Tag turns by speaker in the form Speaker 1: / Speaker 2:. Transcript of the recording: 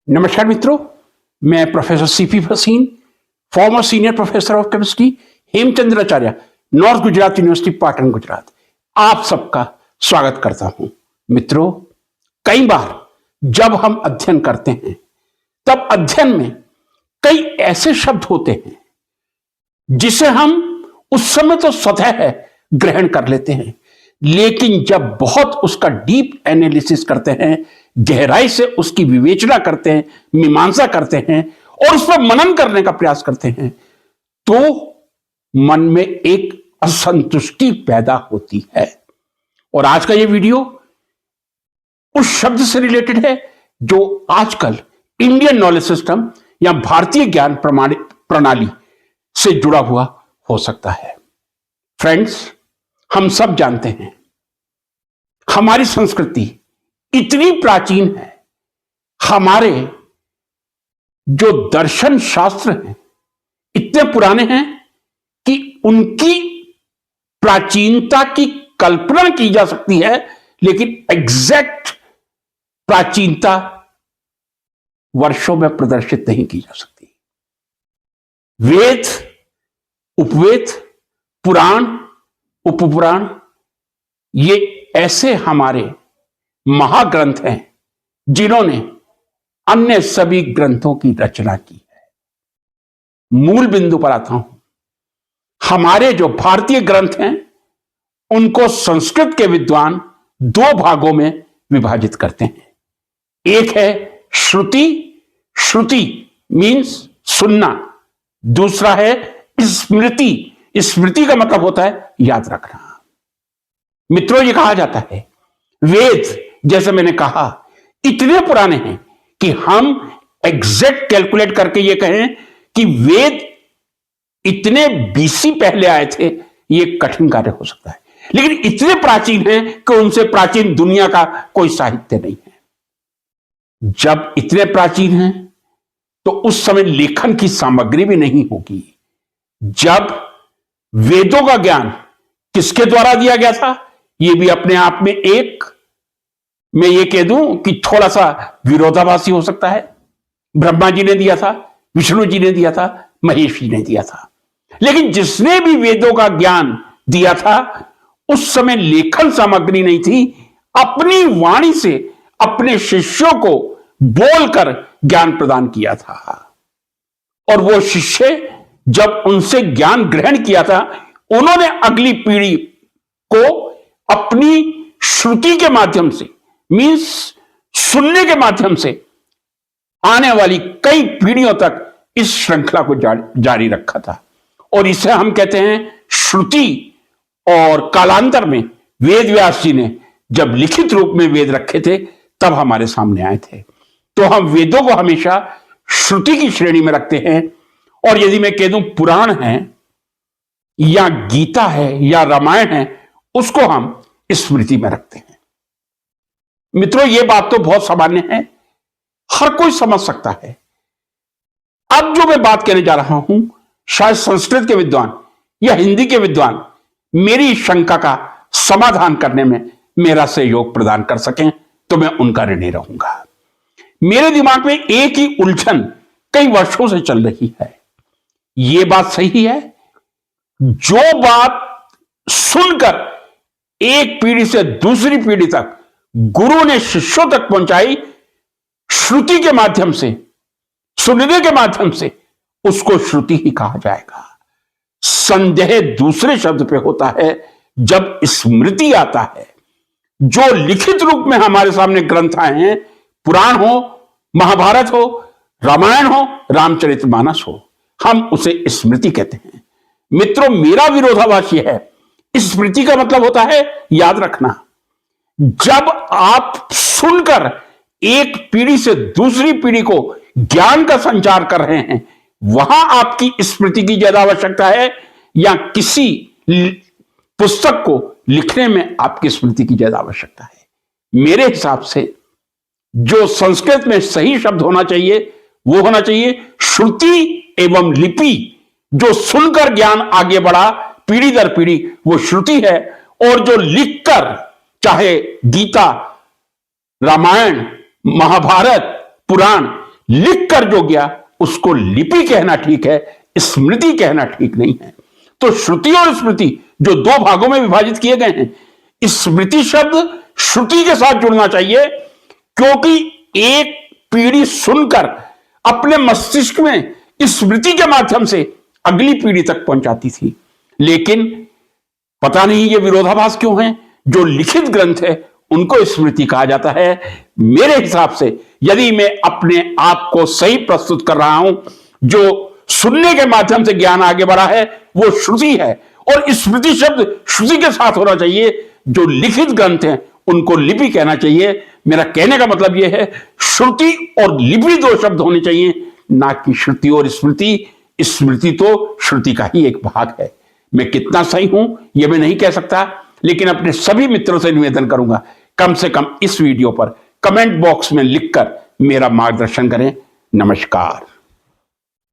Speaker 1: नमस्कार मित्रों, मैं professor CP Bhasin, farmer senior professor of chemistry, Hemchandracharya, north Gujarat university, Patan, Gujarat, आप सबका स्वागत करता हूं। मित्रों, कई बार जब हम अध्ययन करते हैं तब अध्ययन में कई ऐसे शब्द होते हैं जिसे हम उस समय तो स्वतः ग्रहण कर लेते हैं, लेकिन जब बहुत उसका डीप एनालिसिस करते हैं, गहराई से उसकी विवेचना करते हैं, मीमांसा करते हैं और उस पर मनन करने का प्रयास करते हैं, तो मन में एक असंतुष्टि पैदा होती है। और आज का यह वीडियो उस शब्द से रिलेटेड है जो आजकल इंडियन नॉलेज सिस्टम या भारतीय ज्ञान प्रणाली से जुड़ा हुआ हो सकता है। फ्रेंड्स, हम सब जानते हैं हमारी संस्कृति इतनी प्राचीन है, हमारे जो दर्शन शास्त्र हैं इतने पुराने हैं कि उनकी प्राचीनता की कल्पना की जा सकती है, लेकिन एग्जैक्ट प्राचीनता वर्षों में प्रदर्शित नहीं की जा सकती। वेद, उपवेद, पुराण, उपपुराण, ये ऐसे हमारे महाग्रंथ हैं जिन्होंने अन्य सभी ग्रंथों की रचना की है। मूल बिंदु पर आता हूं। हमारे जो भारतीय ग्रंथ हैं उनको संस्कृत के विद्वान दो भागों में विभाजित करते हैं। एक है श्रुति, श्रुति मीन्स सुनना। दूसरा है स्मृति, स्मृति का मतलब होता है याद रखना। मित्रों, ये कहा जाता है वेद, जैसे मैंने कहा, इतने पुराने हैं कि हम एग्जैक्ट कैलकुलेट करके ये कहें कि वेद इतने बीसी पहले आए थे, ये कठिन कार्य हो सकता है, लेकिन इतने प्राचीन हैं कि उनसे प्राचीन दुनिया का कोई साहित्य नहीं है। जब इतने प्राचीन हैं तो उस समय लेखन की सामग्री भी नहीं होगी। जब वेदों का ज्ञान किसके द्वारा दिया गया था, यह भी अपने आप में एक, मैं ये कह दूं कि थोड़ा सा विरोधाभासी हो सकता है। ब्रह्मा जी ने दिया था, विष्णु जी ने दिया था, महेश जी ने दिया था, लेकिन जिसने भी वेदों का ज्ञान दिया था उस समय लेखन सामग्री नहीं थी। अपनी वाणी से अपने शिष्यों को बोलकर ज्ञान प्रदान किया था, और वो शिष्य जब उनसे ज्ञान ग्रहण किया था, उन्होंने अगली पीढ़ी को अपनी श्रुति के माध्यम से, मीन्स सुनने के माध्यम से, आने वाली कई पीढ़ियों तक इस श्रृंखला को जारी रखा था। और इसे हम कहते हैं श्रुति। और कालांतर में वेद व्यास जी ने जब लिखित रूप में वेद रखे थे तब हमारे सामने आए थे। तो हम वेदों को हमेशा श्रुति की श्रेणी में रखते हैं, और यदि मैं कह दूं पुराण है या गीता है या रामायण है, उसको हम स्मृति में रखते हैं। मित्रों, यह बात तो बहुत सामान्य है, हर कोई समझ सकता है। अब जो मैं बात कहने जा रहा हूं, शायद संस्कृत के विद्वान या हिंदी के विद्वान मेरी शंका का समाधान करने में मेरा सहयोग प्रदान कर सकें तो मैं उनका ऋणी रहूंगा। मेरे दिमाग में एक ही उलझन कई वर्षों से चल रही है। यह बात सही है, जो बात सुनकर एक पीढ़ी से दूसरी पीढ़ी तक गुरु ने शिष्यों तक पहुंचाई श्रुति के माध्यम से, सुनने के माध्यम से, उसको श्रुति ही कहा जाएगा। संदेह दूसरे शब्द पे होता है जब स्मृति आता है। जो लिखित रूप में हमारे सामने ग्रंथ आए हैं, पुराण हो, महाभारत हो, रामायण हो, रामचरितमानस हो, हम उसे स्मृति कहते हैं। मित्रों, मेरा विरोधाभास यह है, स्मृति का मतलब होता है याद रखना। जब आप सुनकर एक पीढ़ी से दूसरी पीढ़ी को ज्ञान का संचार कर रहे हैं, वहां आपकी स्मृति की ज्यादा आवश्यकता है या किसी पुस्तक को लिखने में आपकी स्मृति की ज्यादा आवश्यकता है? मेरे हिसाब से जो संस्कृत में सही शब्द होना चाहिए वो होना चाहिए श्रुति एवं लिपि। जो सुनकर ज्ञान आगे बढ़ा पीढ़ी दर पीढ़ी, वो श्रुति है। और जो लिखकर, चाहे गीता, रामायण, महाभारत, पुराण, लिखकर जो गया उसको लिपि कहना ठीक है, स्मृति कहना ठीक नहीं है। तो श्रुति और स्मृति जो दो भागों में विभाजित किए गए हैं, स्मृति शब्द श्रुति के साथ जुड़ना चाहिए, क्योंकि एक पीढ़ी सुनकर अपने मस्तिष्क में स्मृति के माध्यम से अगली पीढ़ी तक पहुंचाती थी। लेकिन पता नहीं ये विरोधाभास क्यों है, जो लिखित ग्रंथ है उनको स्मृति कहा जाता है। मेरे हिसाब से यदि मैं अपने आप को सही प्रस्तुत कर रहा हूं, जो सुनने के माध्यम से ज्ञान आगे बढ़ा है वो श्रुति है, और स्मृति शब्द श्रुति के साथ होना चाहिए। जो लिखित ग्रंथ हैं उनको लिपि कहना चाहिए। मेरा कहने का मतलब यह है, श्रुति और लिपि दो शब्द होने चाहिए, ना कि श्रुति और स्मृति। स्मृति तो श्रुति का ही एक भाग है। मैं कितना सही हूं यह मैं नहीं कह सकता, लेकिन अपने सभी मित्रों से निवेदन करूंगा, कम से कम इस वीडियो पर कमेंट बॉक्स में लिखकर मेरा मार्गदर्शन करें। नमस्कार।